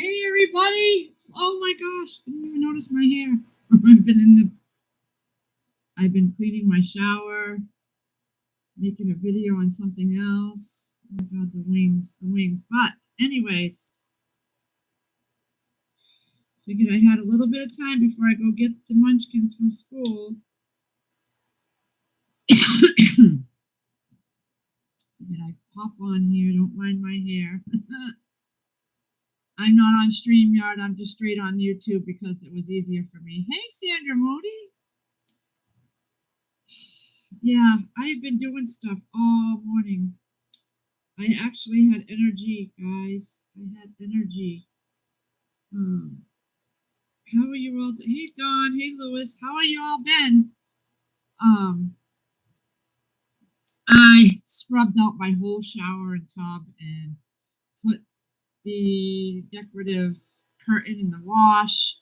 Hey everybody! Oh my gosh, I didn't even notice my hair. I've been cleaning my shower, making a video on something else. Oh my god, the wings. But anyways, figured I had a little bit of time before I go get the munchkins from school. Figured I'd pop on here, don't mind my hair. I'm not on StreamYard, I'm just straight on YouTube because it was easier for me. Hey Sandra Moody! Yeah, I've been doing stuff all morning. I actually had energy, guys. I had energy. How are you all? Hey, Dawn. Hey, Lewis. How are you all been? I scrubbed out my whole shower and tub and put the decorative curtain in the wash,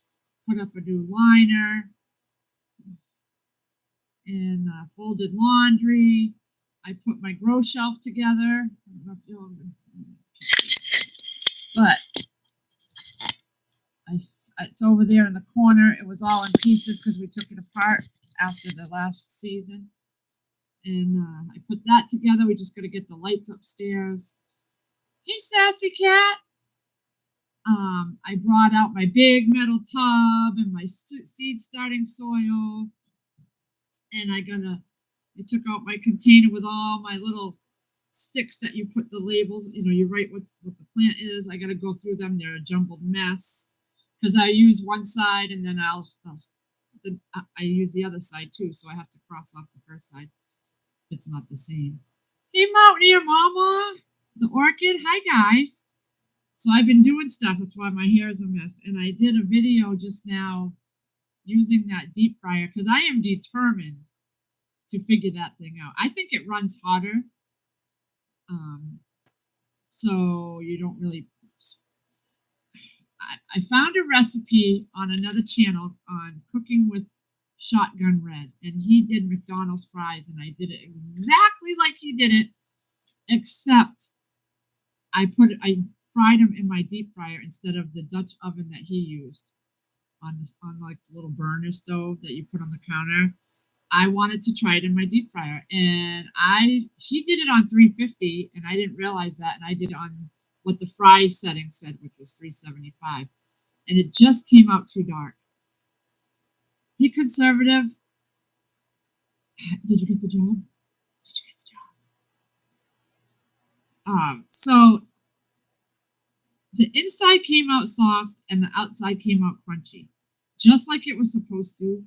put up a new liner, and folded laundry. I put my grow shelf together. I don't know if you all, but it's over there in the corner. It was all in pieces because we took it apart after the last season. And I put that together. We just got to get the lights upstairs. Hey, Sassy Cat. I brought out my big metal tub and my seed starting soil. And I took out my container with all my little sticks that you put the labels. You know, you write what the plant is. I got to go through them. They're a jumbled mess. Because I use one side and then I use the other side too, so I have to cross off the first side if it's not the same. Hey, Mountaineer Mama, the orchid. Hi, guys. So I've been doing stuff. That's why my hair is a mess. And I did a video just now using that deep fryer because I am determined to figure that thing out. I think it runs hotter, so you don't really. I found a recipe on another channel on cooking with Shotgun Red, and he did McDonald's fries, and I did it exactly like he did it, except I fried them in my deep fryer instead of the Dutch oven that he used on like the little burner stove that you put on the counter. I wanted to try it in my deep fryer, and he did it on 350, and I didn't realize that, and I did it on what the fry setting said, which was 375, and it just came out too dark. Hey, Conservative, did you get the job? So the inside came out soft and the outside came out crunchy, just like it was supposed to,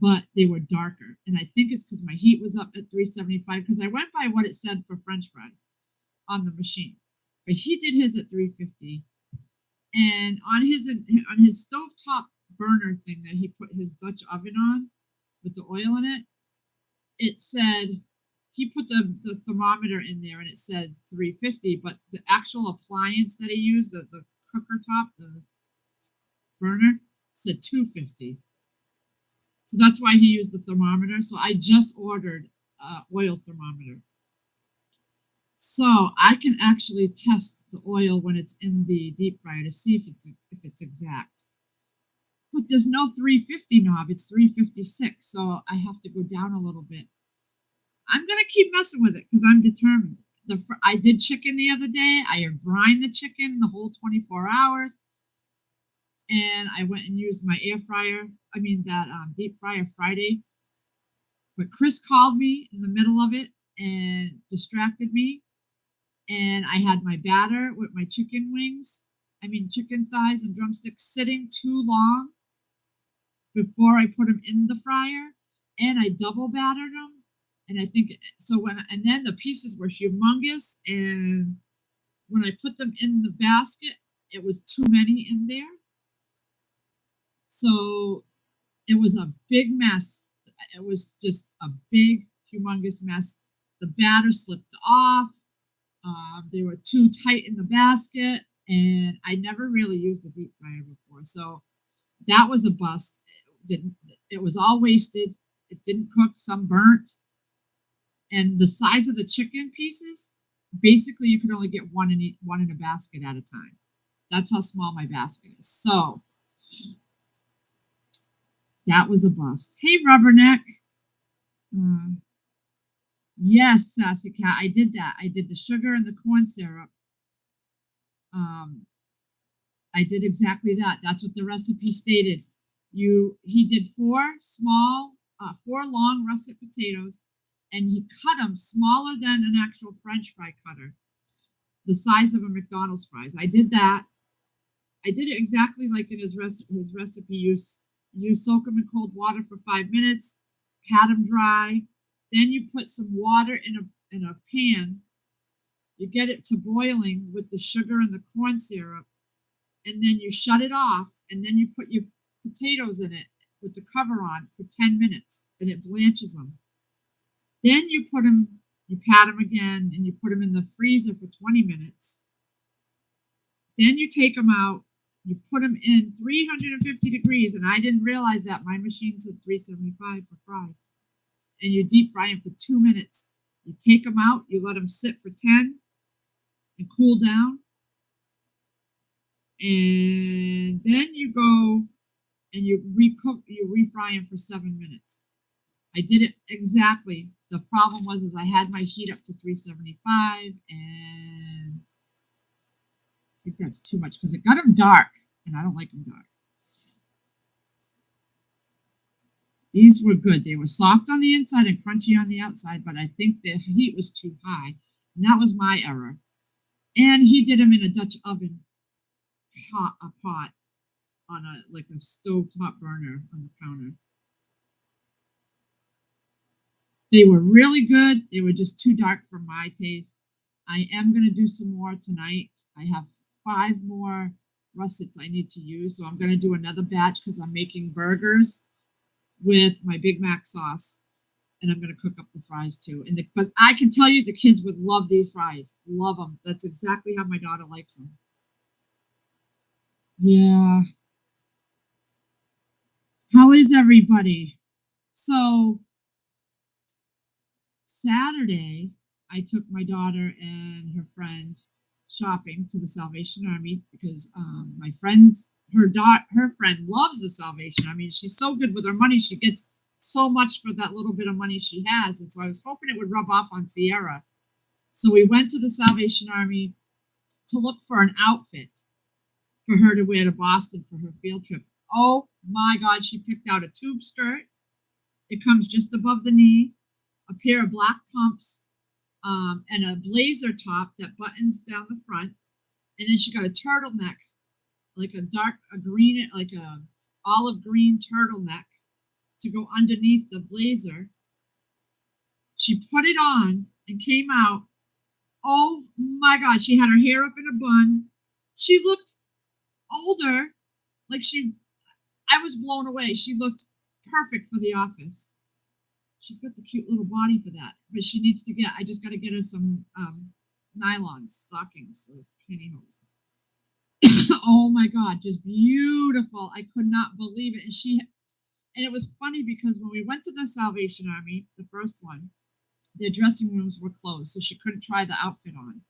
but they were darker. And I think it's because my heat was up at 375, because I went by what it said for French fries on the machine. But he did his at 350, and on his stovetop burner thing that he put his Dutch oven on with the oil in it, it said he put the thermometer in there and it said 350, but the actual appliance that he used, the cooker top, the burner, said 250. So that's why he used the thermometer. So I just ordered an oil thermometer, so I can actually test the oil when it's in the deep fryer to see if it's exact. But there's no 350 knob, it's 356, so I have to go down a little bit. I'm going to keep messing with it because I'm determined. I did chicken the other day. I brined the chicken the whole 24 hours, and I went and used my air fryer, that deep fryer Friday. But Chris called me in the middle of it and distracted me. And I had my batter with my chicken thighs and drumsticks sitting too long before I put them in the fryer, and I double battered them. And I think so and then the pieces were humongous, and when I put them in the basket, it was too many in there. So it was a big mess. It was just a big, humongous mess. The batter slipped off. They were too tight in the basket, and I never really used the deep fryer before, so that was a bust. It was all wasted. It didn't cook. Some burnt, and the size of the chicken pieces, basically, you could only get one in a basket at a time. That's how small my basket is. So that was a bust. Hey, Rubberneck. Yes, Sassy Cat, I did that. I did the sugar and the corn syrup. I did exactly that. That's what the recipe stated. He did four long russet potatoes, and he cut them smaller than an actual French fry cutter, the size of a McDonald's fries. I did that. I did it exactly like in his recipe. You soak them in cold water for 5 minutes, pat them dry. Then you put some water in a pan. You get it to boiling with the sugar and the corn syrup, and then you shut it off, and then you put your potatoes in it with the cover on for 10 minutes, and it blanches them. Then you pat them again, and you put them in the freezer for 20 minutes. Then you take them out, you put them in 350 degrees, and I didn't realize that. My machine said 375 for fries. And you deep fry them for 2 minutes. You take them out, you let them sit for 10 and cool down. And then you go and you refry them for 7 minutes. I did it exactly. The problem was I had my heat up to 375, and I think that's too much because it got them dark, and I don't like them dark. These were good. They were soft on the inside and crunchy on the outside, but I think the heat was too high, and that was my error. And he did them in a Dutch oven pot on a stove top burner on the counter. They were really good. They were just too dark for my taste. I am going to do some more tonight. I have 5 more russets I need to use, so I'm going to do another batch because I'm making burgers with my Big Mac sauce, and I'm going to cook up the fries too. But I can tell you the kids would love these fries. Love them. That's exactly how my daughter likes them. Yeah. How is everybody? So Saturday, I took my daughter and her friend shopping to the Salvation Army because my friend's her friend loves the Salvation Army. She's so good with her money. She gets so much for that little bit of money she has. And so I was hoping it would rub off on Sierra. So we went to the Salvation Army to look for an outfit for her to wear to Boston for her field trip. Oh my God, she picked out a tube skirt. It comes just above the knee, a pair of black pumps, and a blazer top that buttons down the front. And then she got a turtleneck, like a green, like a olive green turtleneck to go underneath the blazer. She put it on and came out. Oh my God, she had her hair up in a bun. She looked older, I was blown away. She looked perfect for the office. She's got the cute little body for that, but she needs to I just got to get her some nylon stockings, those pantyhose. Oh my God, just beautiful. I could not believe it. And it was funny because when we went to the Salvation Army, the first one, their dressing rooms were closed, so she couldn't try the outfit on.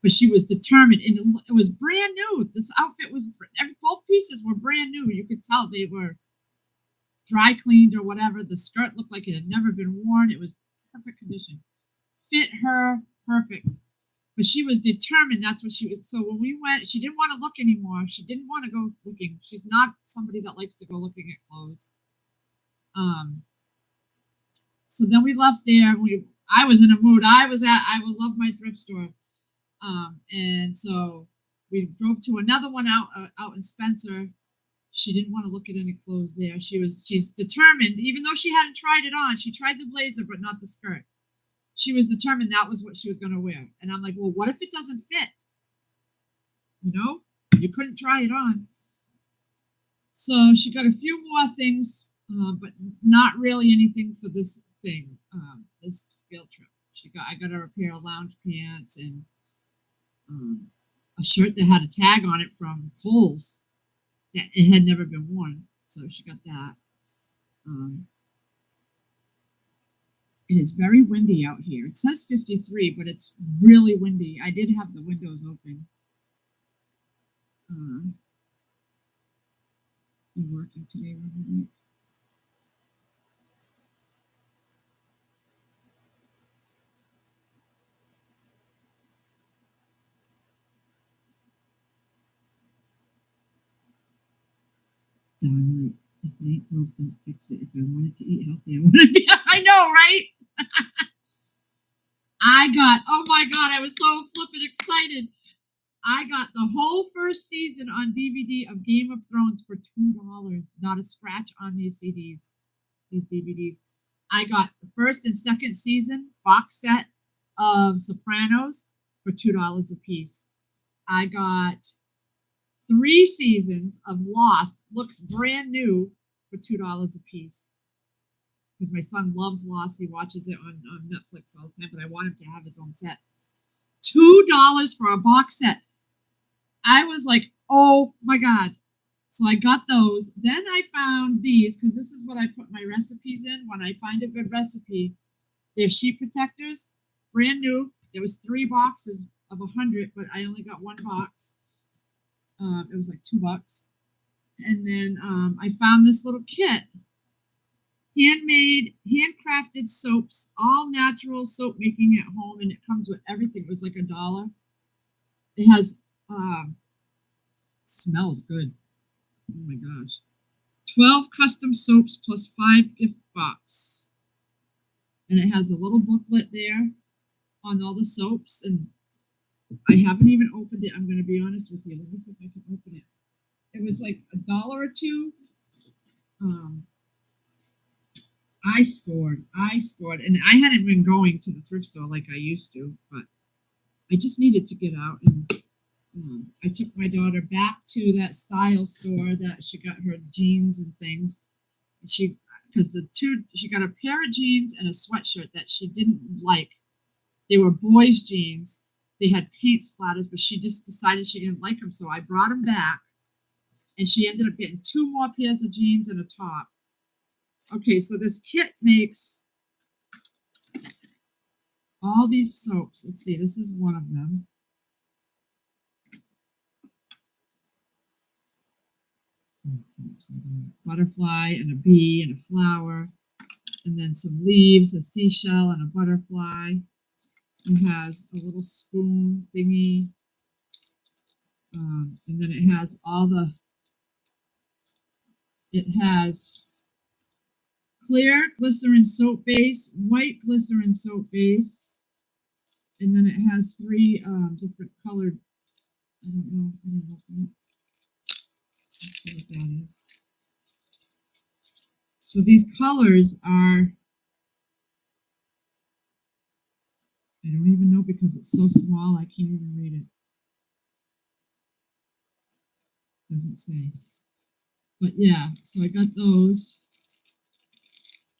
But she was determined, and it was brand new. This outfit both pieces were brand new. You could tell they were dry cleaned or whatever. The skirt looked like it had never been worn. It was perfect condition. Fit her perfect. But she was determined. That's what she was. So when we went, she didn't want to look anymore. She didn't want to go looking. She's not somebody that likes to go looking at clothes. So then we left there. I was in a mood. I love my thrift store. And so we drove to another one out in Spencer. She didn't want to look at any clothes there. She's determined, even though she hadn't tried it on. She tried the blazer, but not the skirt. She was determined that was what she was going to wear. And I'm like, well, what if it doesn't fit? You couldn't try it on. So she got a few more things, but not really anything for this thing, this field trip. I got her a pair of lounge pants and a shirt that had a tag on it from Kohl's that it had never been worn, so she got that. It is very windy out here. It says 53, but it's really windy. I did have the windows open. You working today, Robert? Darn right. If it ain't broke, don't fix it. If I wanted to eat healthy, I want to be. I know, right? Oh my God, I was so flippin' excited. I got the whole first season on DVD of Game of Thrones for $2. Not a scratch on these CDs, these DVDs. I got the first and second season box set of Sopranos for $2 a piece. I got 3 seasons of Lost, looks brand new, for $2 a piece. Because my son loves Lost, he watches it on Netflix all the time, but I want him to have his own set. $2 for a box set. I was like, oh my God. So I got those. Then I found these, because this is what I put my recipes in when I find a good recipe. They're sheet protectors, brand new. There was 3 boxes of 100, but I only got 1 box. It was like $2. And then I found this little kit. Handmade, handcrafted soaps, all natural soap making at home, and it comes with everything. It was like $1. It has, smells good. Oh my gosh. 12 custom soaps plus 5 gift box. And it has a little booklet there on all the soaps, and I haven't even opened it. I'm going to be honest with you. Let me see if I can open it. It was like $1 or $2. I scored, and I hadn't been going to the thrift store like I used to, but I just needed to get out, and I took my daughter back to that style store that she got her jeans and things. She got a pair of jeans and a sweatshirt that she didn't like. They were boys' jeans. They had paint splatters, but she just decided she didn't like them, so I brought them back, and she ended up getting 2 more pairs of jeans and a top. Okay, so this kit makes all these soaps. Let's see, this is one of them. Butterfly and a bee and a flower, and then some leaves, a seashell and a butterfly. It has a little spoon thingy, and then it has it has clear glycerin soap base, white glycerin soap base, and then it has 3 different colored, I don't know if I can open it. Let's see what that is. So these colors are, I don't even know because it's so small I can't even read it. Doesn't say. But yeah, so I got those.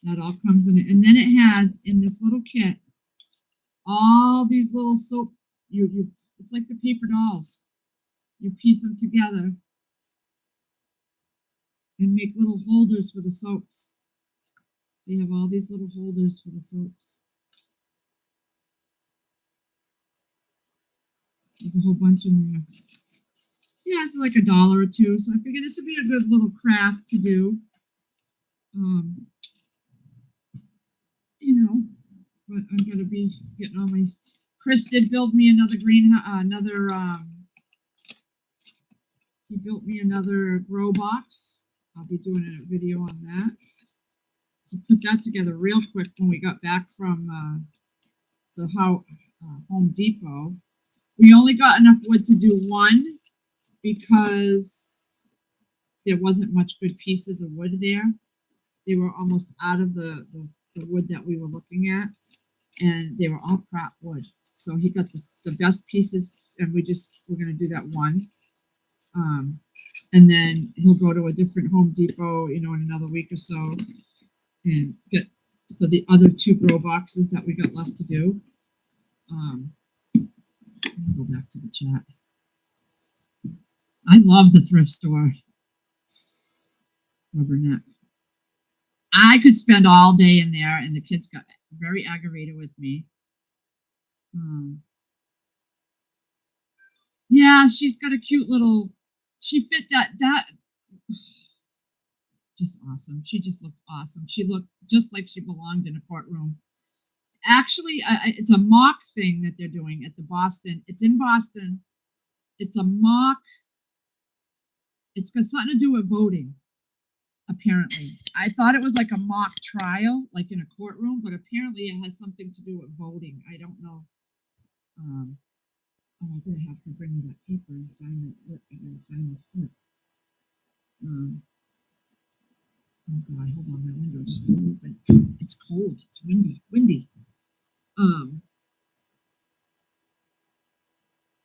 That all comes in it. And then it has, in this little kit, all these little soap, it's like the paper dolls. You piece them together and make little holders for the soaps. They have all these little holders for the soaps. There's a whole bunch in there. Yeah, it's like $1 or $2. So I figured this would be a good little craft to do. But I'm going to be getting all my. Chris did build me another he built me another grow box. I'll be doing a video on that. He put that together real quick when we got back from the Home Depot. We only got enough wood to do one because there wasn't much good pieces of wood there. They were almost out of the wood that we were looking at, and they were all crap wood. So he got the best pieces, and we're going to do that one. And then he'll go to a different Home Depot, in another week or so, and get for the other 2 grow boxes that we got left to do. Go back to the chat. I love the thrift store. Rubberneck. I could spend all day in there, and the kids got very aggravated with me. Yeah, she's got a cute little she fit that just awesome. She just looked awesome. She looked just like she belonged in a courtroom. Actually, it's a mock thing that they're doing at the Boston. It's in Boston. It's a mock. It's got something to do with voting, apparently. I thought it was like a mock trial, like in a courtroom, but apparently it has something to do with voting. I don't know. Oh, I'm gonna have to bring me that paper and sign that. I gotta sign the slip. Oh God, hold on, my window just open. It's cold. It's windy.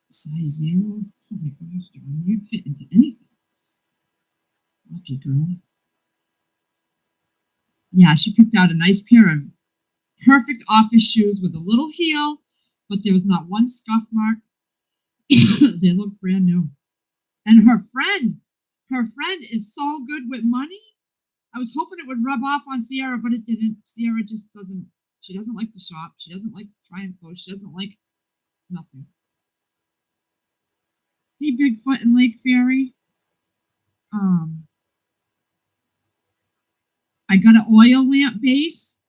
Size 0. Oh my gosh, darling, you'd fit into anything. Lucky girl. Yeah, she picked out a nice pair of perfect office shoes with a little heel, but there was not one scuff mark. They look brand new. And her friend is so good with money. I was hoping it would rub off on Sierra, but it didn't. Sierra just doesn't. She doesn't like to shop. She doesn't like to try and clothes. She doesn't like nothing. Hey, Bigfoot and Lake Fairy. I got an oil lamp base.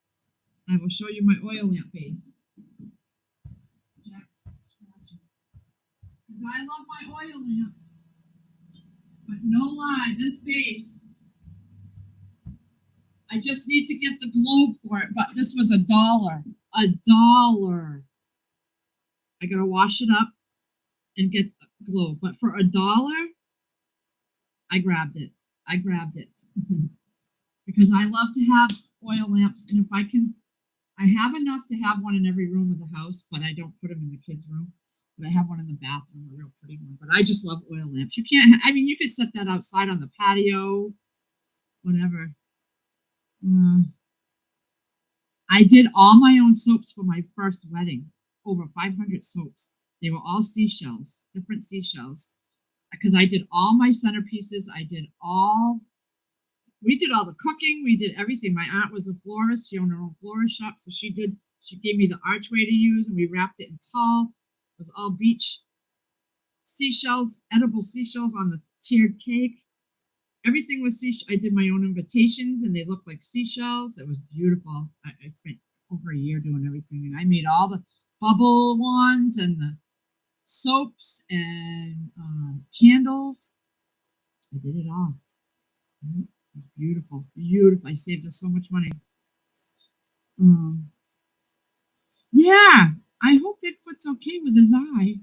I will show you my oil lamp base. Jack's scratching. Because I love my oil lamps. But no lie, this base, I just need to get the globe for it, but this was $1. $1. I gotta wash it up and get the globe. But for $1, I grabbed it. Because I love to have oil lamps, and if I have enough to have one in every room of the house, but I don't put them in the kids' room. But I have one in the bathroom, a real pretty one. But I just love oil lamps. You can't, you could set that outside on the patio, whatever. I did all my own soaps for my first wedding. Over 500 soaps. They were all seashells, different seashells. Because I did all my centerpieces. We did all the cooking. We did everything. My aunt was a florist. She owned her own florist shop. So she gave me the archway to use, and we wrapped it in tulle. It was all beach seashells, edible seashells on the tiered cake. Everything was seashell. I did my own invitations, and they looked like seashells. It was beautiful. I spent over a year doing everything, and I made all the bubble ones and the soaps and candles. I did it all. It was beautiful. I saved us so much money. Yeah, I hope Bigfoot's okay with his eye.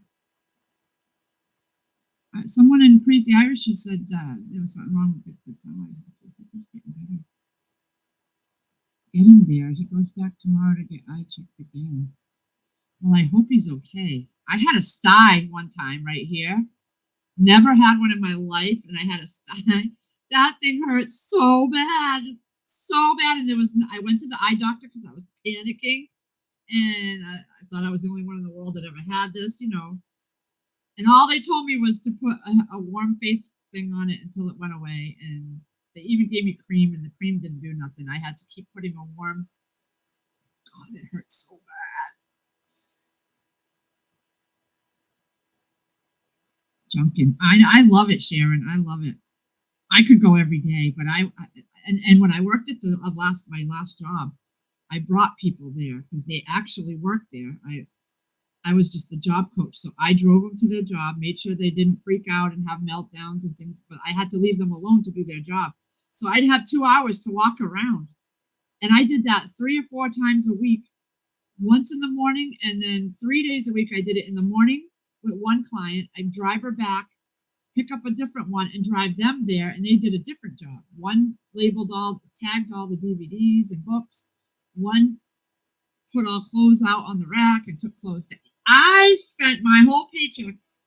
Someone in Crazy Irish said there was something wrong with Bigfoot's eye. He's getting better. Get him there. He goes back tomorrow to get eye checked again. Well, I hope he's okay. I had a sty one time right here. Never had one in my life, and I had a sty. That thing hurt so bad. And I went to the eye doctor because I was panicking, and I thought I was the only one in the world that ever had this, And all they told me was to put a warm face thing on it until it went away, and they even gave me cream, and the cream didn't do nothing. I had to keep putting a warm. God, it hurt so bad. Junkin. I love it, Sharon. I love it. I could go every day, but and when I worked at my last job, I brought people there because they actually worked there. I was just the job coach, so I drove them to their job, made sure they didn't freak out and have meltdowns and things, but I had to leave them alone to do their job. So I'd have 2 hours to walk around, and I did that 3 or 4 times a week, once in the morning, and then 3 days a week I did it in the morning with one client. I'd drive her back, pick up a different one, and drive them there, and they did a different job. One tagged all the DVDs and books. One put all clothes out on the rack and took clothes down. I spent my whole paychecks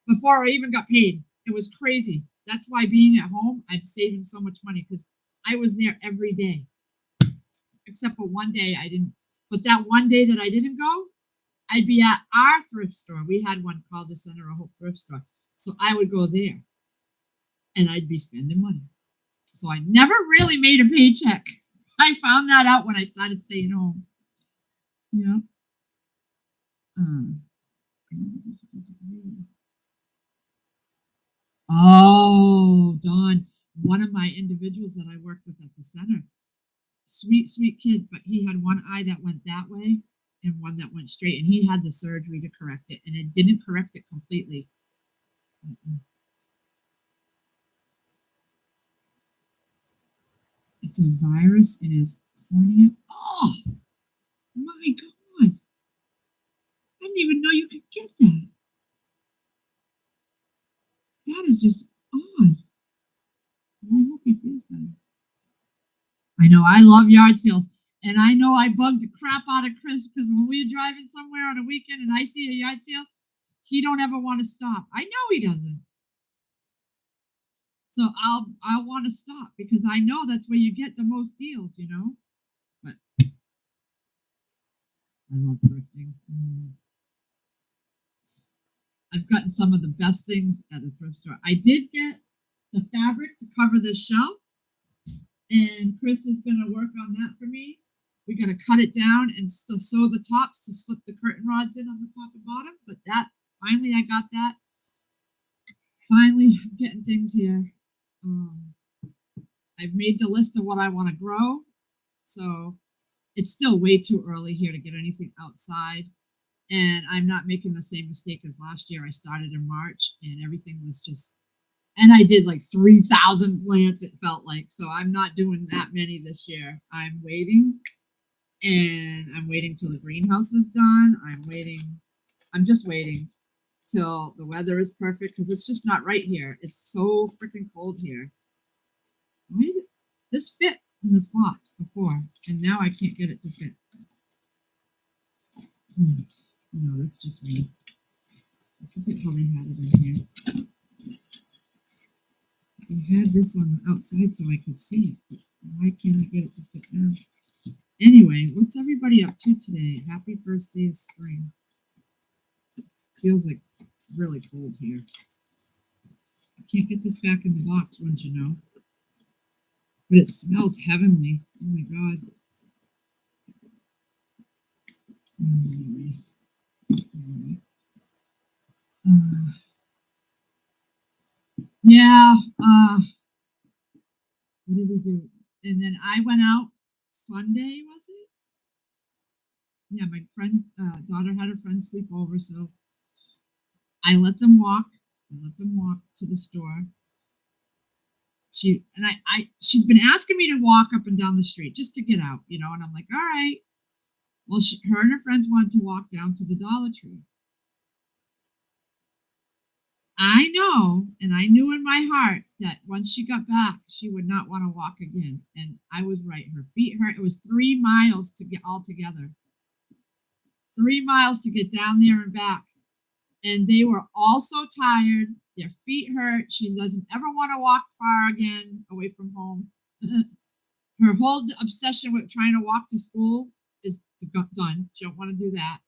before I even got paid. It was crazy. That's why being at home, I'm saving so much money because I was there every day. Except for one day I didn't. But that one day that I didn't go, I'd be at our thrift store. We had one called the Center of Hope Thrift Store. So I would go there, and I'd be spending money. So I never really made a paycheck. I found that out when I started staying home. Yeah. Oh, one of my individuals that I worked with at the center, sweet, sweet kid, but he had one eye that went that way and one that went straight, and he had the surgery to correct it, and it didn't correct it completely. Mm-mm. It's a virus in his cornea. Oh my God. I didn't even know you could get that. That is just odd. Well, I hope he feels better. I know, I love yard sales. And I know I bugged the crap out of Chris because when we're driving somewhere on a weekend and I see a yard sale, he don't ever want to stop. I know he doesn't. So I'll want to stop because I know that's where you get the most deals, you know. But I love thrifting. I've gotten some of the best things at a thrift store. I did get the fabric to cover this shelf, and Chris is going to work on that for me. We got to cut it down and sew the tops to slip the curtain rods in on the top and bottom. But that finally, I got that. Finally, I'm getting things here. I've made the list of what I want to grow, so it's still way too early here to get anything outside. And I'm not making the same mistake as last year. I started in March, and everything was just, and I did like 3,000 plants, it felt like. So I'm not doing that many this year. I'm waiting, and I'm waiting till the greenhouse is done. I'm just waiting till the weather is perfect because it's just not right here. It's so freaking cold here. Why did this fit in this box before, and now I can't get it to fit? No, that's just me. I forget how they had it in here. I had this on the outside so I could see it, but why can't I get it to fit now? Anyway, what's everybody up to today? Happy first day of spring. Feels like really cold here. I can't get this back in the box, wouldn't you know? But it smells heavenly. Oh my God. Anyway. Yeah. What did we do? And then I went out Sunday, was it? Yeah, my friend's daughter had her friends sleep over, so I let them walk. I let them walk to the store. She's been asking me to walk up and down the street just to get out, you know, and I'm like, all right. Well, her and her friends wanted to walk down to the Dollar Tree. I know, and I knew in my heart that once she got back, she would not want to walk again. And I was right. Her feet hurt. It was 3 miles to get all together. 3 miles to get down there and back. And they were all so tired. Their feet hurt. She doesn't ever want to walk far again away from home. Her whole obsession with trying to walk to school is done. She don't want to do that.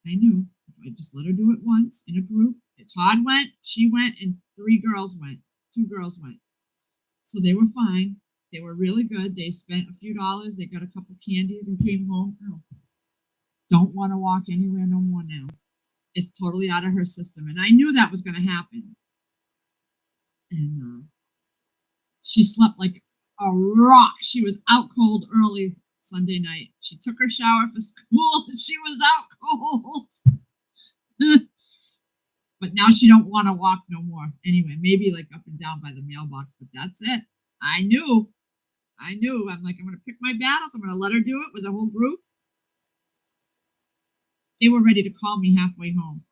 I knew if I just let her do it once in a group. Todd went, she went, and 3 girls went. 2 girls went. So they were fine. They were really good. They spent a few dollars. They got a couple candies and came home. Oh, don't want to walk anywhere no more now. It's totally out of her system. And I knew that was going to happen. And she slept like a rock. She was out cold early Sunday night. She took her shower for school and she was out cold. But now she don't want to walk no more. Anyway, maybe like up and down by the mailbox, but that's it. I knew. I'm like, I'm going to pick my battles. I'm going to let her do it with a whole group. They were ready to call me halfway home.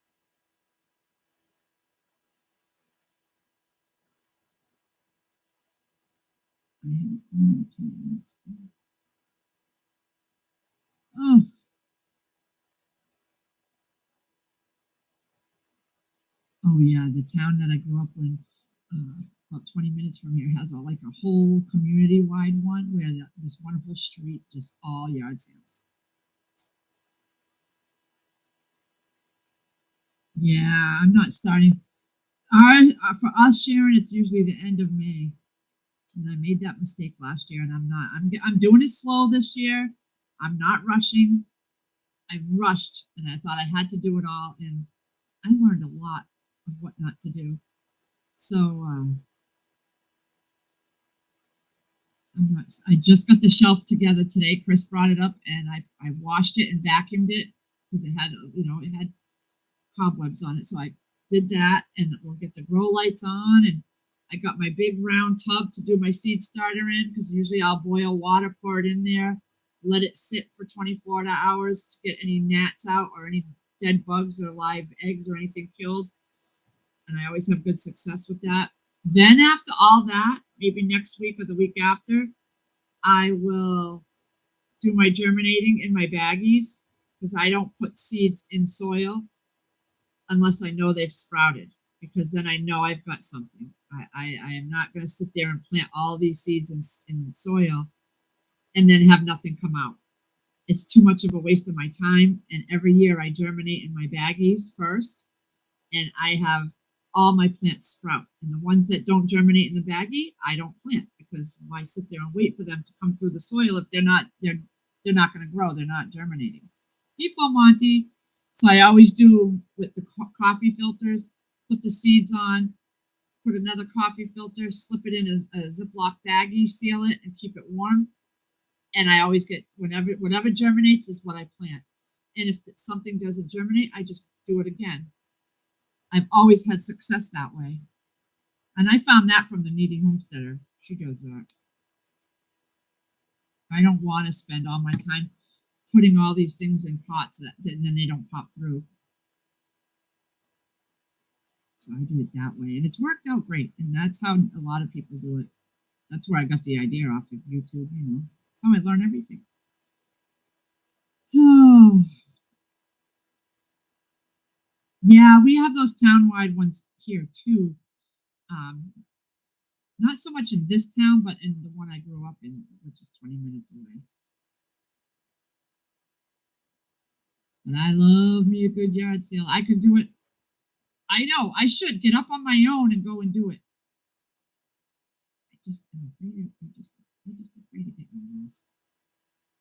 Oh. Oh yeah, the town that I grew up in, about 20 minutes from here, has like a whole community-wide one where this wonderful street, just all yard sales. Yeah, I'm not starting. For us, Sharon, it's usually the end of May, and I made that mistake last year, and I'm not. I'm doing it slow this year. I'm not rushing. I rushed, and I thought I had to do it all, and I learned a lot of what not to do. So I just got the shelf together today. Chris brought it up, and I washed it and vacuumed it because it had cobwebs on it. So I did that, and we'll get the grow lights on, and I got my big round tub to do my seed starter in because usually I'll boil water, pour it in there, let it sit for 24 hours to get any gnats out or any dead bugs or live eggs or anything killed. And I always have good success with that. Then after all that, maybe next week or the week after, I will do my germinating in my baggies because I don't put seeds in soil unless I know they've sprouted, because then I know I've got something. I am not going to sit there and plant all these seeds in soil and then have nothing come out. It's too much of a waste of my time. And every year I germinate in my baggies first, and I have all my plants sprout. And the ones that don't germinate in the baggie, I don't plant, because why sit there and wait for them to come through the soil if they're not going to grow, they're not germinating. Hey, Monty. So I always do with the coffee filters, put the seeds on, put another coffee filter, slip it in a Ziploc baggie, seal it, and keep it warm. And I always get, whatever germinates is what I plant. And if something doesn't germinate, I just do it again. I've always had success that way. And I found that from the Needy Homesteader. She does that. I don't want to spend all my time putting all these things in pots that then they don't pop through. So I do it that way, and it's worked out great. And that's how a lot of people do it. That's where I got the idea off of YouTube. That's how I learn everything. Yeah, we have those town-wide ones here too. Not so much in this town, but in the one I grew up in, which is 20 minutes away. But I love me a good yard sale. I could do it. I know, I should get up on my own and go and do it. I'm afraid I'm just afraid of getting lost.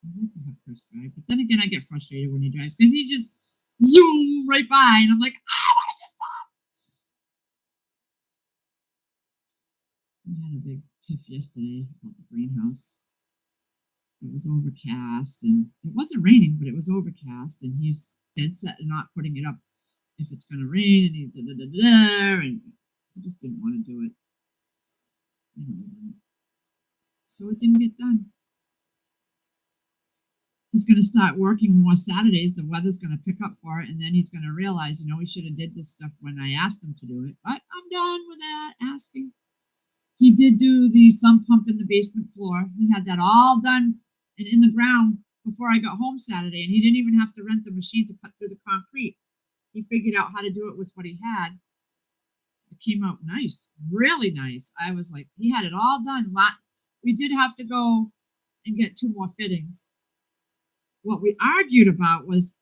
I'd like to have Chris drive, but then again, I get frustrated when he drives because he just zoom right by, and I'm like, I want to stop. We had a big tiff yesterday about the greenhouse. It was overcast, and it wasn't raining, but it was overcast, and he's dead set on not putting it up if it's going to rain, and and he just didn't want to do it. So it didn't get done. He's going to start working more Saturdays. The weather's going to pick up for it, and then he's going to realize, he should have did this stuff when I asked him to do it. But I'm done with that asking. He did do the sump pump in the basement floor. He had that all done and in the ground before I got home Saturday, and he didn't even have to rent the machine to cut through the concrete. He figured out how to do it with what he had. It came out nice, really nice. I was like, he had it all done. We did have to go and get 2 more fittings. What we argued about was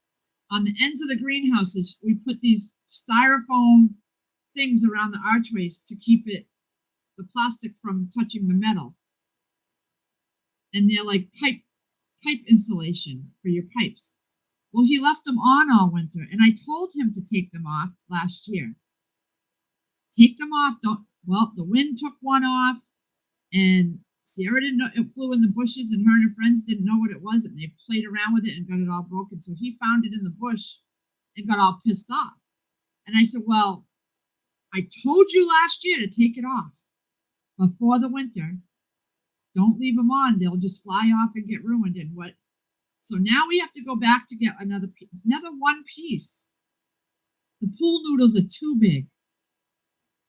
on the ends of the greenhouses, we put these styrofoam things around the archways to keep the plastic from touching the metal. And they're like pipe insulation for your pipes. Well, he left them on all winter, and I told him to take them off last year. Take them off. The wind took one off, and Sierra didn't know it flew in the bushes, and her and her friends didn't know what it was, and they played around with it and got it all broken. So he found it in the bush and got all pissed off. And I said, well, I told you last year to take it off before the winter. Don't leave them on. They'll just fly off and get ruined. And what? So now we have to go back to get another one piece. The pool noodles are too big,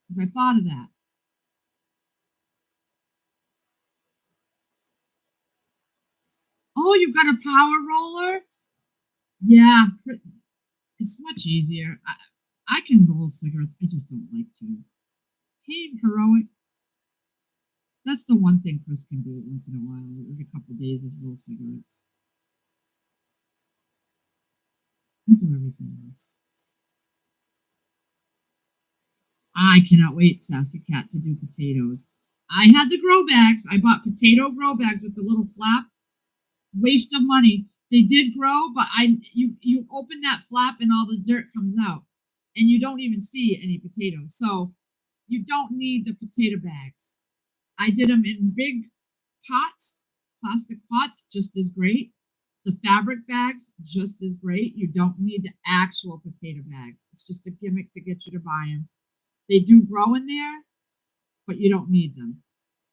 because I thought of that. Oh, you've got a power roller? Yeah, it's much easier. I can roll cigarettes. I just don't like to. Hey, Heroic. That's the one thing Chris can do once in a while. Every couple of days is roll cigarettes. I do everything else. I cannot wait, Sassy Cat, to do potatoes. I had the grow bags. I bought potato grow bags with the little flap. Waste of money. They did grow, but you open that flap and all the dirt comes out, and you don't even see any potatoes. So you don't need the potato bags. I did them in big pots, plastic pots, just as great. The fabric bags, just as great. You don't need the actual potato bags. It's just a gimmick to get you to buy them. They do grow in there, but you don't need them.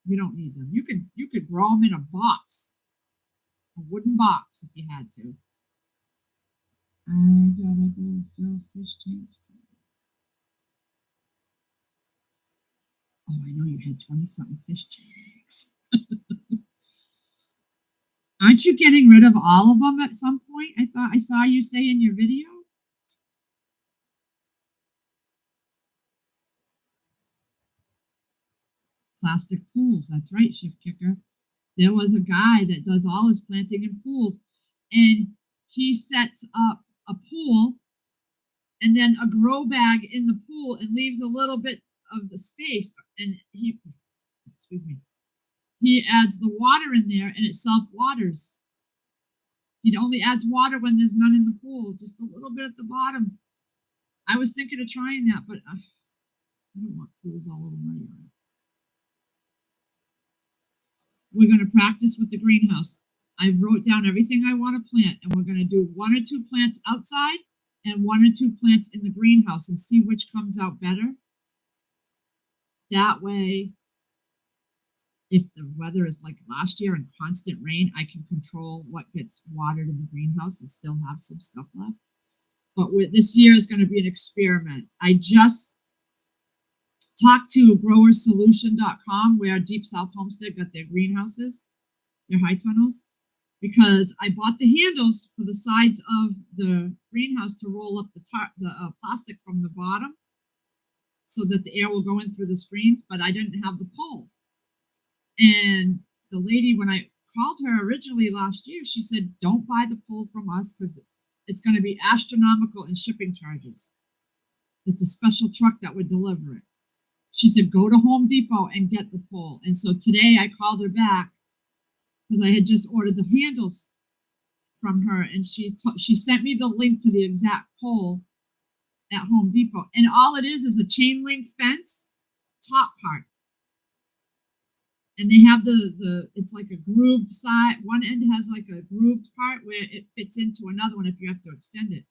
You don't need them. You could grow them in a box, a wooden box if you had to. I gotta go fill fish tanks today. Oh, I know you had 20-something fish tanks. Aren't you getting rid of all of them at some point? I thought I saw you say in your video. Plastic pools, that's right, Shift Kicker. There was a guy that does all his planting in pools, and he sets up a pool and then a grow bag in the pool and leaves a little bit of the space, and he adds the water in there and it self-waters. He only adds water when there's none in the pool, just a little bit at the bottom. I was thinking of trying that, but I don't want pools all over my yard. We're going to practice with the greenhouse. I wrote down everything I want to plant, and we're going to do 1 or 2 plants outside and 1 or 2 plants in the greenhouse and see which comes out better. That way, if the weather is like last year and constant rain, I can control what gets watered in the greenhouse and still have some stuff left. But this year is going to be an experiment. I just talked to growersolution.com, where Deep South Homestead got their greenhouses, their high tunnels, because I bought the handles for the sides of the greenhouse to roll up the plastic from the bottom so that the air will go in through the screens, but I didn't have the pole. And the lady, when I called her originally last year, she said, don't buy the pole from us because it's going to be astronomical in shipping charges. It's a special truck that would deliver it. She said, go to Home Depot and get the pole. And so today I called her back because I had just ordered the handles from her, and she sent me the link to the exact pole at Home Depot. And all it is a chain link fence top part. And they have it's like a grooved side. One end has like a grooved part where it fits into another one if you have to extend it.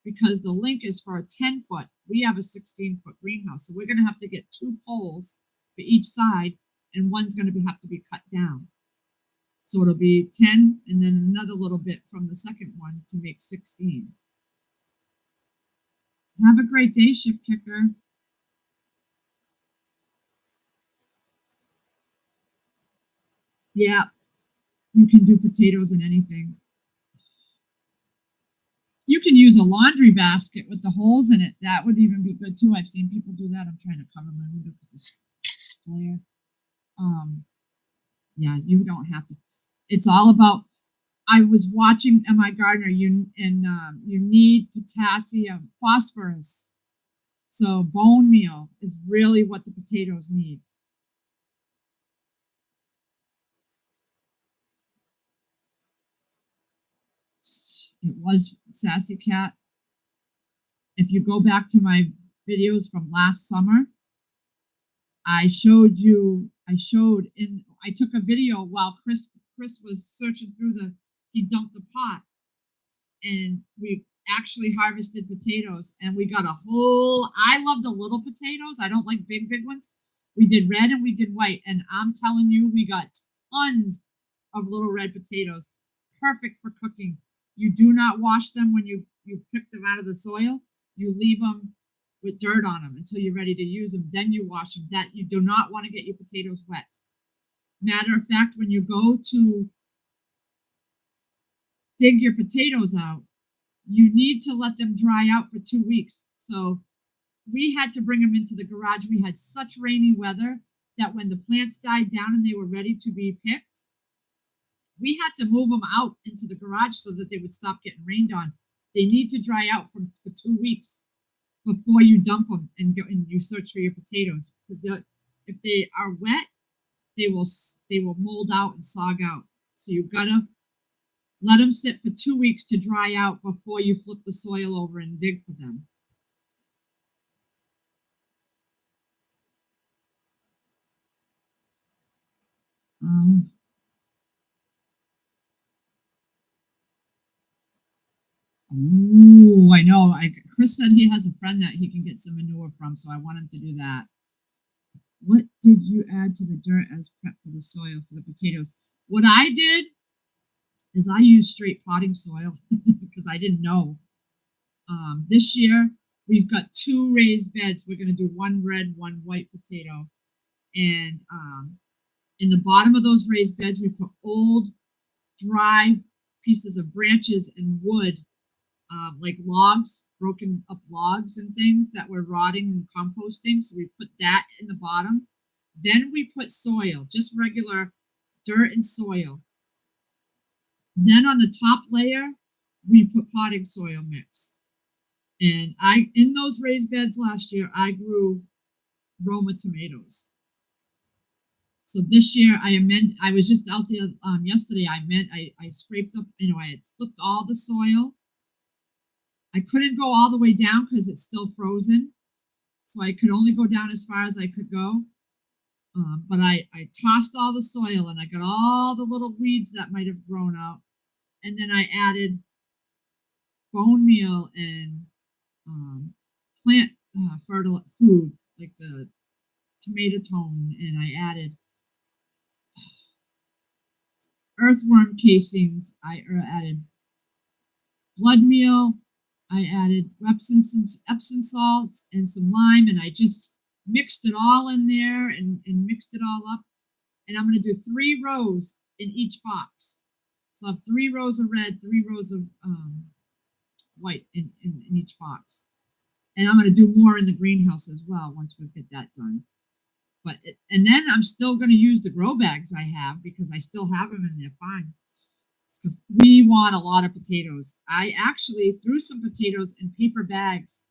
Because the link is for a 10-foot. We have a 16-foot greenhouse. So we're going to have to get 2 poles for each side, and one's going to have to be cut down. So it'll be 10 and then another little bit from the second one to make 16. Have a great day, Shift Kicker. Yeah, you can do potatoes in anything. You can use a laundry basket with the holes in it. That would even be good too. I've seen people do that. I'm trying to cover my window with this flare. Yeah, you don't have to. It's all about. I was watching M.I. Gardner. You need potassium, phosphorus. So bone meal is really what the potatoes need. It was Sassy Cat. If you go back to my videos from last summer, I took a video while Chris was searching through he dumped the pot, and we actually harvested potatoes, and we got I love the little potatoes. I don't like big ones. We did red and we did white, and I'm telling you, we got tons of little red potatoes. Perfect for cooking. You do not wash them when you pick them out of the soil. You leave them with dirt on them until you're ready to use them. Then you wash them. That you do not want to get your potatoes wet. Matter of fact, when you go to dig your potatoes out, you need to let them dry out for 2 weeks. So we had to bring them into the garage. We had such rainy weather that when the plants died down and they were ready to be picked, we had to move them out into the garage so that they would stop getting rained on. They need to dry out for 2 weeks before you dump them and you search for your potatoes. Because if they are wet, they will mold out and sog out. So you've got to let them sit for 2 weeks to dry out before you flip the soil over and dig for them. Ooh, I know. Chris said he has a friend that he can get some manure from, so I want him to do that. What did you add to the dirt as prep for the soil for the potatoes? What I did is I used straight potting soil because I didn't know. This year we've got 2 raised beds. We're going to do 1 red, 1 white potato, and in the bottom of those raised beds we put old, dry pieces of branches and wood, like logs, broken up logs and things that were rotting and composting. So we put that in the bottom. Then we put soil, just regular dirt and soil. Then on the top layer, we put potting soil mix. And in those raised beds last year, I grew Roma tomatoes. So this year I was just out there yesterday. I scraped up, I had flipped all the soil. I couldn't go all the way down because it's still frozen. So I could only go down as far as I could go. But I tossed all the soil and I got all the little weeds that might have grown out. And then I added bone meal and plant fertile food, like the tomato tone. And I added earthworm casings. I added blood meal. I added Epsom salts and some lime, and I just mixed it all in there and mixed it all up. And I'm going to do 3 rows in each box. So I have 3 rows of red, 3 rows of white in each box. And I'm going to do more in the greenhouse as well once we get that done. And then I'm still going to use the grow bags I have because I still have them and they're fine. Because we want a lot of potatoes. I actually threw some potatoes in paper bags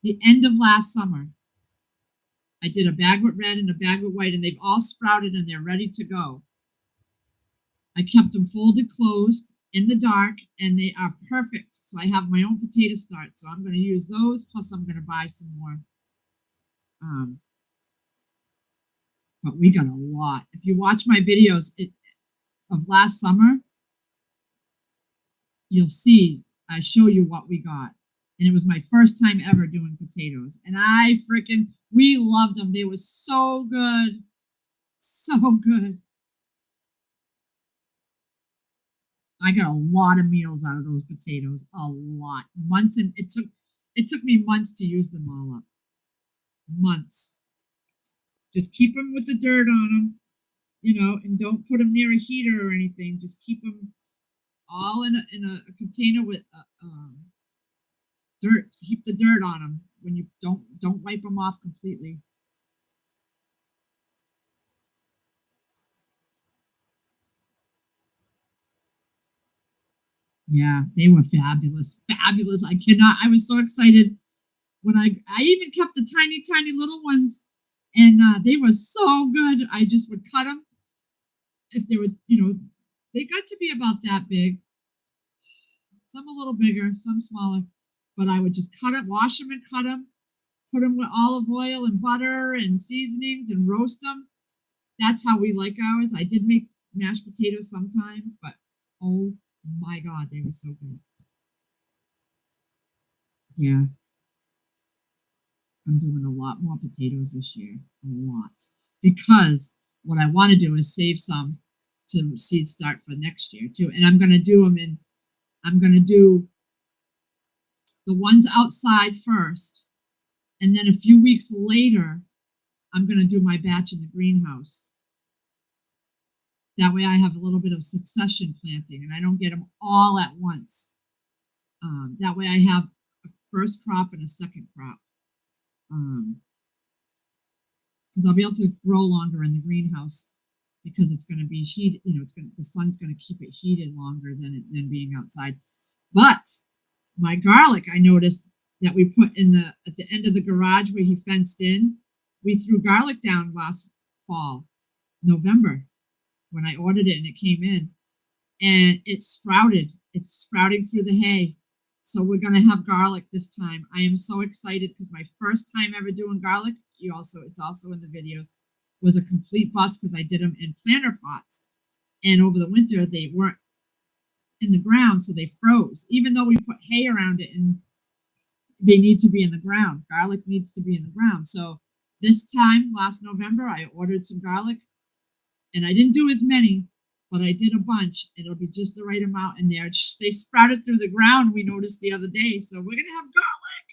the end of last summer. I did a bag with red and a bag with white, and they've all sprouted and they're ready to go. I kept them folded closed in the dark, and they are perfect. So I have my own potato starts. So I'm going to use those, plus I'm going to buy some more. But we got a lot. If you watch my videos of last summer, you'll see I show you what we got. And it was my first time ever doing potatoes. And we loved them. They were so good. So good. I got a lot of meals out of those potatoes. A lot. Months, and it took me months to use them all up. Months. Just keep them with the dirt on them, and don't put them near a heater or anything. Just keep them all in a container with dirt. Keep the dirt on them when you don't wipe them off completely. Yeah, they were fabulous. I was so excited when I even kept the tiny little ones, and they were so good. I just would cut them if they were, they got to be about that big. Some a little bigger, some smaller, but I would just cut it, wash them and cut them, put them with olive oil and butter and seasonings and roast them. That's how we like ours. I did make mashed potatoes sometimes, but oh my God, they were so good. Yeah. I'm doing a lot more potatoes this year. A lot. Because what I want to do is save some to seed start for next year too. And I'm going to do the ones outside first. And then a few weeks later, I'm going to do my batch in the greenhouse. That way I have a little bit of succession planting and I don't get them all at once. That way I have a first crop and a second crop. Because I'll be able to grow longer in the greenhouse because it's going to be heated. The sun's going to keep it heated longer than being outside. But my garlic, I noticed that we put at the end of the garage where he fenced in. We threw garlic down last fall, November, when I ordered it and it came in, and it sprouted. It's sprouting through the hay. So we're going to have garlic this time. I am so excited because my first time ever doing garlic, it's also in the videos, was a complete bust because I did them in planter pots. And over the winter, they weren't in the ground, so they froze. Even though we put hay around it and they need to be in the ground. Garlic needs to be in the ground. So this time, last November, I ordered some garlic, and I didn't do as many, but I did a bunch. It'll be just the right amount in there. They sprouted through the ground, we noticed the other day, so we're going to have garlic.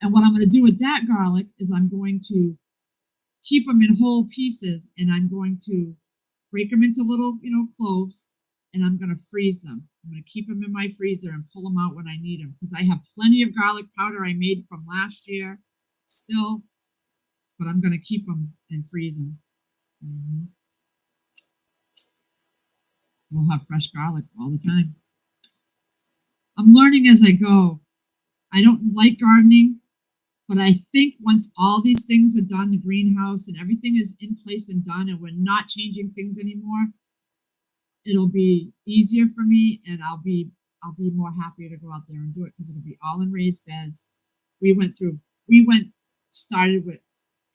And what I'm going to do with that garlic is I'm going to keep them in whole pieces, and I'm going to break them into little, cloves, and I'm going to freeze them. I'm going to keep them in my freezer and pull them out when I need them, because I have plenty of garlic powder I made from last year still, but I'm going to keep them and freeze them. We'll have fresh garlic all the time. I'm learning as I go. I don't like gardening, but I think once all these things are done, the greenhouse and everything is in place and done, and we're not changing things anymore, it'll be easier for me, and I'll be more happier to go out there and do it, because it'll be all in raised beds. Started with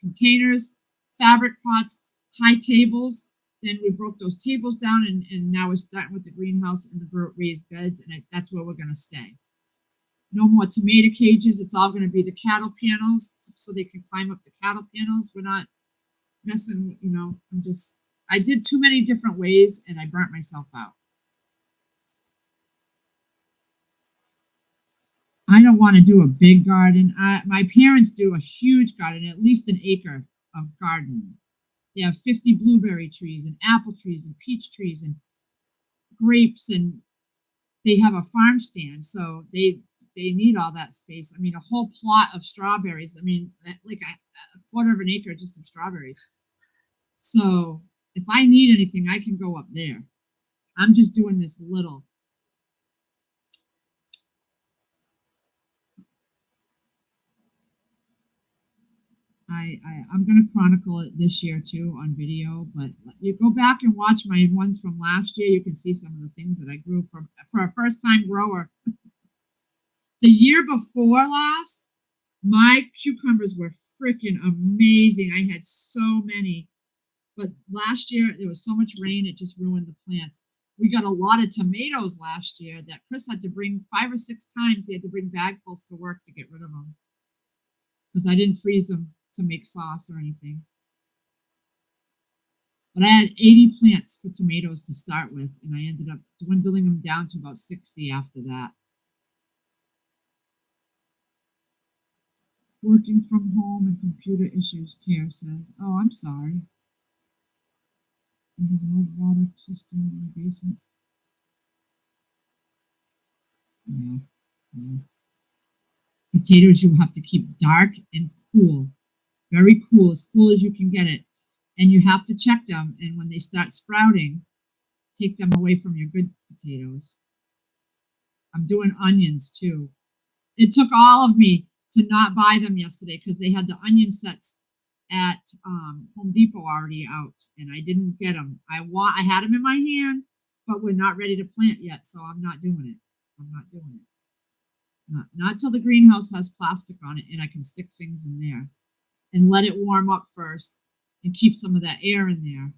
containers, fabric pots, high tables. Then we broke those tables down, and now we're starting with the greenhouse and the raised beds, and that's where we're going to stay. No more tomato cages. It's all going to be the cattle panels, so they can climb up the cattle panels. We're not messing, I did too many different ways, and I burnt myself out. I don't want to do a big garden. My parents do a huge garden, at least an acre of gardening. They have 50 blueberry trees and apple trees and peach trees and grapes, and they have a farm stand, so they need all that space. I mean, a whole plot of strawberries. I mean, like a quarter of an acre just of strawberries. So if I need anything, I can go up there. I'm just doing this little. I'm going to chronicle it this year too on video, but you go back and watch my ones from last year, you can see some of the things that I grew for a first-time grower. The year before last, my cucumbers were freaking amazing. I had so many, but last year there was so much rain, it just ruined the plants. We got a lot of tomatoes last year that Chris had to bring 5 or 6 times. He had to bring bagfuls to work to get rid of them, because I didn't freeze them to make sauce or anything. But I had 80 plants for tomatoes to start with, and I ended up dwindling them down to about 60 after that. Working from home and computer issues, Care says. Oh, I'm sorry. We have an old water system in the basements. Yeah. Potatoes you have to keep dark and cool. Very cool as you can get it. And you have to check them, and when they start sprouting, take them away from your good potatoes. I'm doing onions too. It took all of me to not buy them yesterday, because they had the onion sets at Home Depot already out, and I didn't get them. I had them in my hand, but we're not ready to plant yet, so I'm not doing it. Not till the greenhouse has plastic on it and I can stick things in there and let it warm up first and keep some of that air in there.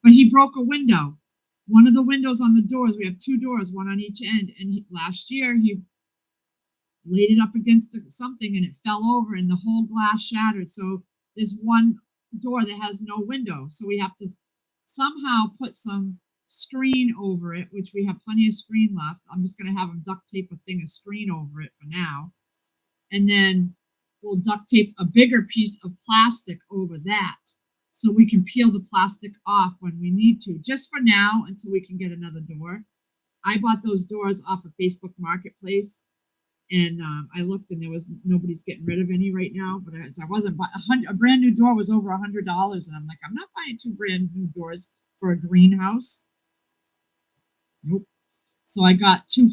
But he broke a window. One of the windows on the doors, we have 2 doors, one on each end, and last year he laid it up against something and it fell over and the whole glass shattered. So there's one door that has no window, so we have to somehow put some screen over it, which we have plenty of screen left. I'm just going to have him duct tape a thing of screen over it for now, and then we'll duct tape a bigger piece of plastic over that, so we can peel the plastic off when we need to, just for now, until we can get another door. I bought those doors off of Facebook Marketplace, and I looked, and nobody's getting rid of any right now. But as I wasn't buying a brand new door was over $100, and I'm like, I'm not buying 2 brand new doors for a greenhouse. Nope. So I got two.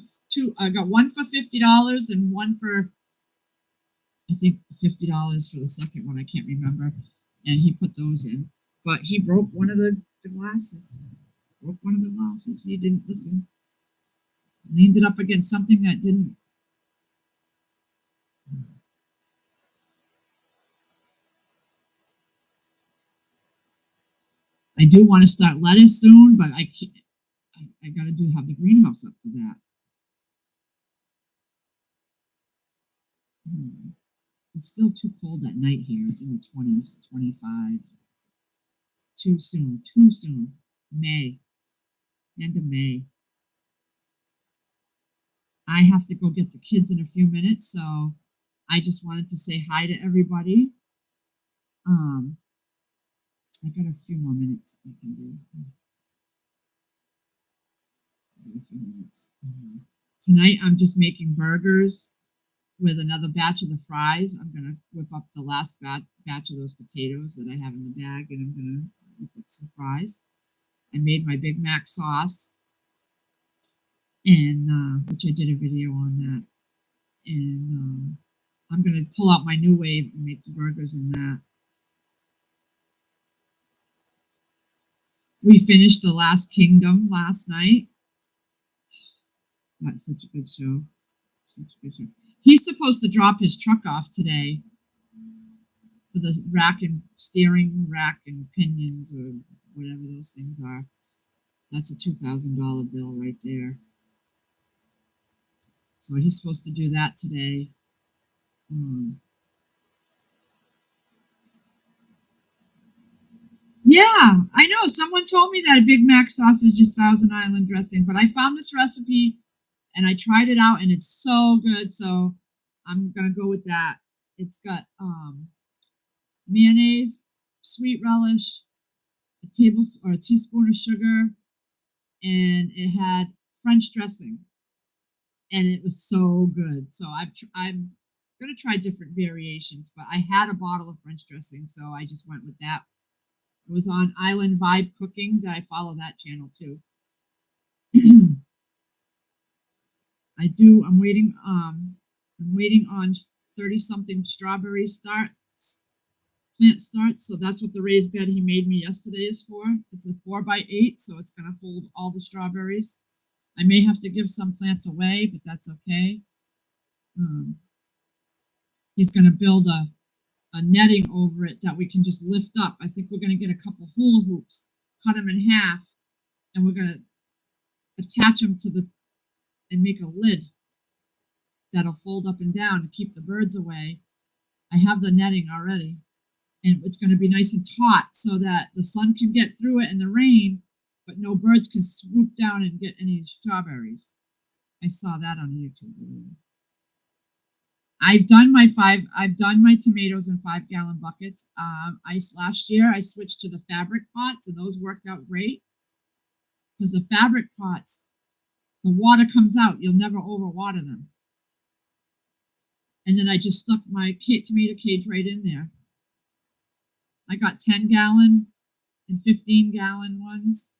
I got one for $50 and one for, I think, $50 for the second one. I can't remember. And he put those in, but he broke one of the glasses. He didn't listen. Leaned it up against something that didn't. I do want to start lettuce soon, but I gotta have the greenhouse up for that. It's still too cold at night here. It's in the 20s, 25. Too soon. Too soon. May. End of May. I have to go get the kids in a few minutes, so I just wanted to say hi to everybody. I got a few more minutes I can do. A few minutes. Tonight I'm just making burgers with another batch of the fries. I'm gonna whip up the last batch of those potatoes that I have in the bag, and I'm gonna whip up some fries. I made my Big Mac sauce, and which I did a video on that. And I'm gonna pull out my new wave and make the burgers in that. We finished The Last Kingdom last night. That's such a good show. Such a good show. He's supposed to drop his truck off today for the rack and steering rack and pinions or whatever those things are. That's a $2,000 bill right there. So he's supposed to do that today. Yeah, I know. Someone told me that a Big Mac sauce is just Thousand Island dressing, but I found this recipe and I tried it out and it's so good. So I'm gonna go with that. It's got mayonnaise, sweet relish, a teaspoon of sugar, and it had French dressing, and it was so good. So I'm gonna try different variations, but I had a bottle of French dressing, so I just went with that. It was on Island Vibe Cooking. That I follow that channel too. I'm waiting on 30-something strawberry plant starts. So that's what the raised bed he made me yesterday is for. It's a 4x8, so it's gonna hold all the strawberries. I may have to give some plants away, but that's okay. He's gonna build a netting over it that we can just lift up. I think we're gonna get a couple hula hoops, cut them in half, and we're gonna attach them to and make a lid that'll fold up and down to keep the birds away. I have the netting already, and it's going to be nice and taut so that the sun can get through it and the rain, but no birds can swoop down and get any strawberries. I saw that on YouTube. I've done my tomatoes in 5-gallon buckets. Last year I switched to the fabric pots, and those worked out great because the fabric pots, the water comes out. You'll never overwater them. And then I just stuck my tomato cage right in there. I got 10-gallon and 15-gallon ones.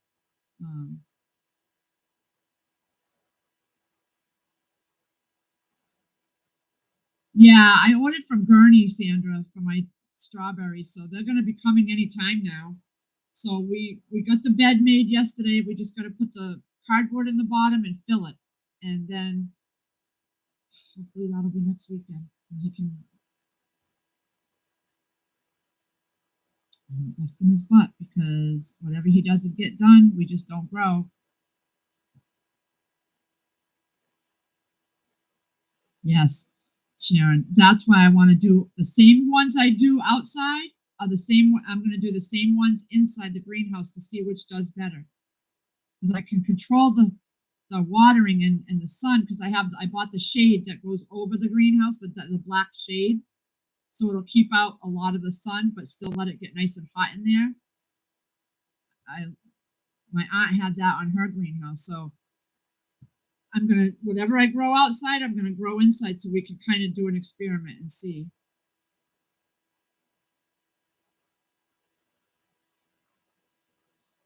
Yeah, I ordered from Gurney, Sandra, for my strawberries, so they're going to be coming anytime now. So we got the bed made yesterday. We just got to put the cardboard in the bottom and fill it, and then hopefully that'll be next weekend. And he can rest in his butt, because whatever he doesn't get done, we just don't grow. Yes, Sharon, that's why I want to do the same ones I do outside are the same. I'm going to do the same ones inside the greenhouse to see which does better, because I can control the watering and the sun, because I bought the shade that goes over the greenhouse, the black shade, so it'll keep out a lot of the sun but still let it get nice and hot in there. My aunt had that on her greenhouse, so I'm gonna, whatever I grow outside, I'm gonna grow inside, so we can kind of do an experiment and see.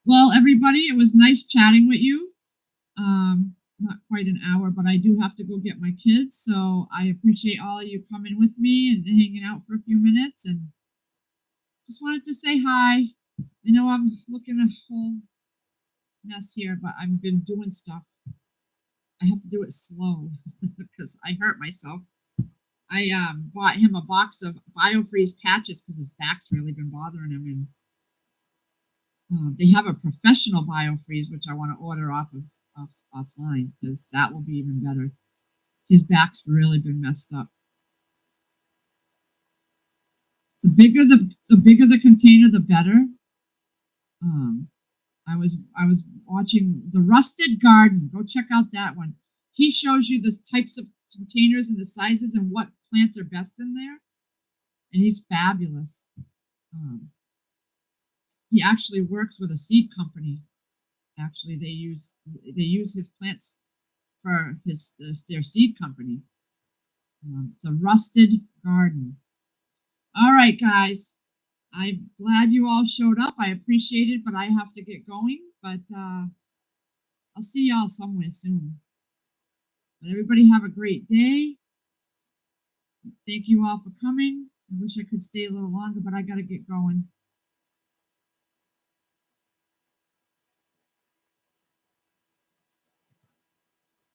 Well, everybody, it was nice chatting with you. Not quite an hour, but I do have to go get my kids, so I appreciate all of you coming with me and hanging out for a few minutes, and just wanted to say hi. I know I'm looking a whole mess here, but I've been doing stuff. I have to do it slow because I hurt myself. I bought him a box of BioFreeze patches because his back's really been bothering him, and they have a professional BioFreeze, which I want to order off of offline, because that will be even better. His back's really been messed up. The bigger the container, the better. Um, I was watching the Rusted Garden. Go check out that one. He shows you the types of containers and the sizes and what plants are best in there, and he's fabulous. Um, he actually works with a seed company. Actually, they use his plants for their seed company. The Rusted Garden. All right, guys. I'm glad you all showed up. I appreciate it, but I have to get going. But I'll see y'all somewhere soon. But everybody have a great day. Thank you all for coming. I wish I could stay a little longer, but I got to get going.